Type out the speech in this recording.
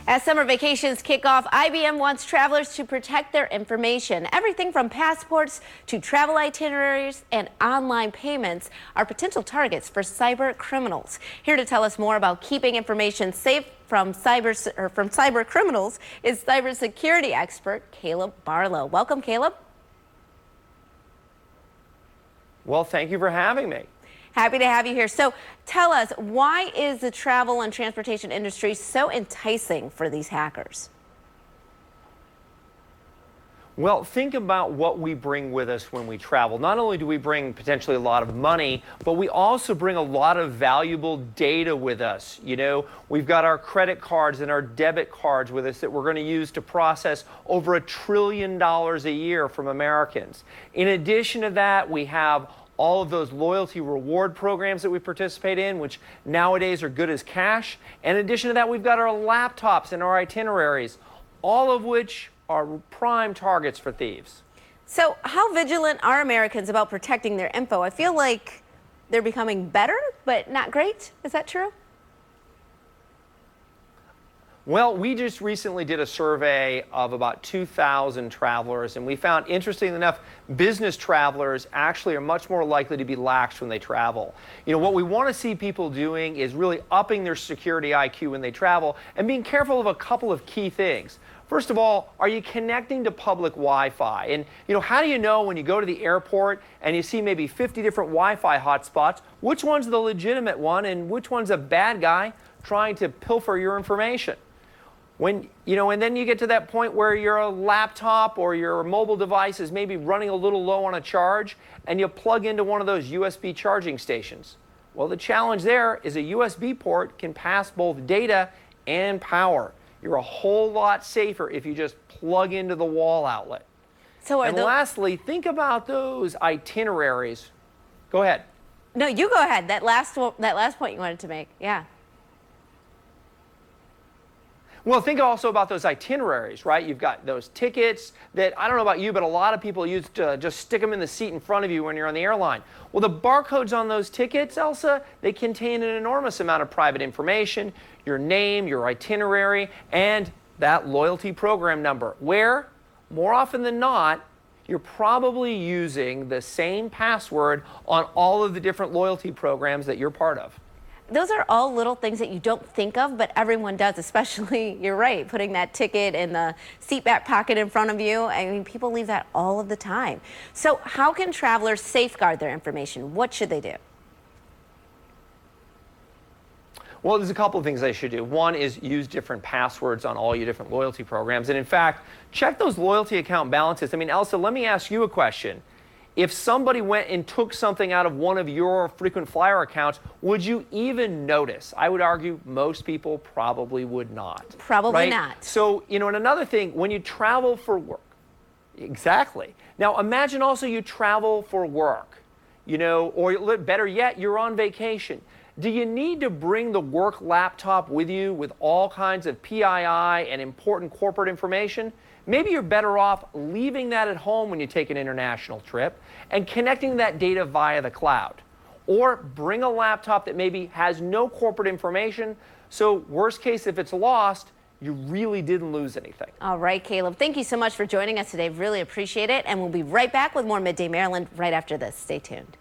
As summer vacations kick off, IBM wants travelers to protect their information. Everything from passports to travel itineraries and online payments are potential targets for cyber criminals. Here to tell us more about keeping information safe from cyber criminals is cybersecurity expert Caleb Barlow. Welcome, Caleb. Well, thank you for having me. Happy to have you here. So tell us, why is the travel and transportation industry so enticing for these hackers? Well, think about what we bring with us when we travel. Not only do we bring potentially a lot of money, but we also bring a lot of valuable data with us. You know, we've got our credit cards and our debit cards with us that we're going to use to process over $1 trillion a year from Americans. In addition to that, we have all of those loyalty reward programs that we participate in, which nowadays are good as cash. In addition to that, we've got our laptops and our itineraries, all of which are prime targets for thieves. So how vigilant are Americans about protecting their info? I feel like they're becoming better, but not great. Is that true? Well, we just recently did a survey of about 2,000 travelers, and we found, interestingly enough, business travelers actually are much more likely to be lax when they travel. You know, what we want to see people doing is really upping their security IQ when they travel and being careful of a couple of key things. First of all, are you connecting to public Wi-Fi? And, you know, how do you know when you go to the airport and you see maybe 50 different Wi-Fi hotspots, which one's the legitimate one and which one's a bad guy trying to pilfer your information? When, you know, and then you get to that point where your laptop or your mobile device is maybe running a little low on a charge and you plug into one of those USB charging stations. Well, the challenge there is a USB port can pass both data and power. You're a whole lot safer if you just plug into the wall outlet. And lastly, think about those itineraries. Go ahead. No, you go ahead. That last point you wanted to make. Yeah. Well, think also about those itineraries, right? You've got those tickets that, I don't know about you, but a lot of people use to just stick them in the seat in front of you when you're on the airline. Well, the barcodes on those tickets, Elsa, they contain an enormous amount of private information, your name, your itinerary, and that loyalty program number, where, more often than not, you're probably using the same password on all of the different loyalty programs that you're part of. Those are all little things that you don't think of, but everyone does, especially, you're right, putting that ticket in the seat back pocket in front of you. I mean, people leave that all of the time. So how can travelers safeguard their information? What should they do? Well, there's a couple of things they should do. One is use different passwords on all your different loyalty programs. And in fact, check those loyalty account balances. I mean, Elsa, let me ask you a question. If somebody went and took something out of one of your frequent flyer accounts, would you even notice? I would argue most people probably would not. Probably not. So, you know, and another thing, when you travel for work, exactly. Now, imagine also you travel for work, you know, or better yet, you're on vacation. Do you need to bring the work laptop with you with all kinds of PII and important corporate information? Maybe you're better off leaving that at home when you take an international trip and connecting that data via the cloud. Or bring a laptop that maybe has no corporate information, so worst case, if it's lost, you really didn't lose anything. All right, Caleb, thank you so much for joining us today. Really appreciate it. And we'll be right back with more Midday Maryland right after this. Stay tuned.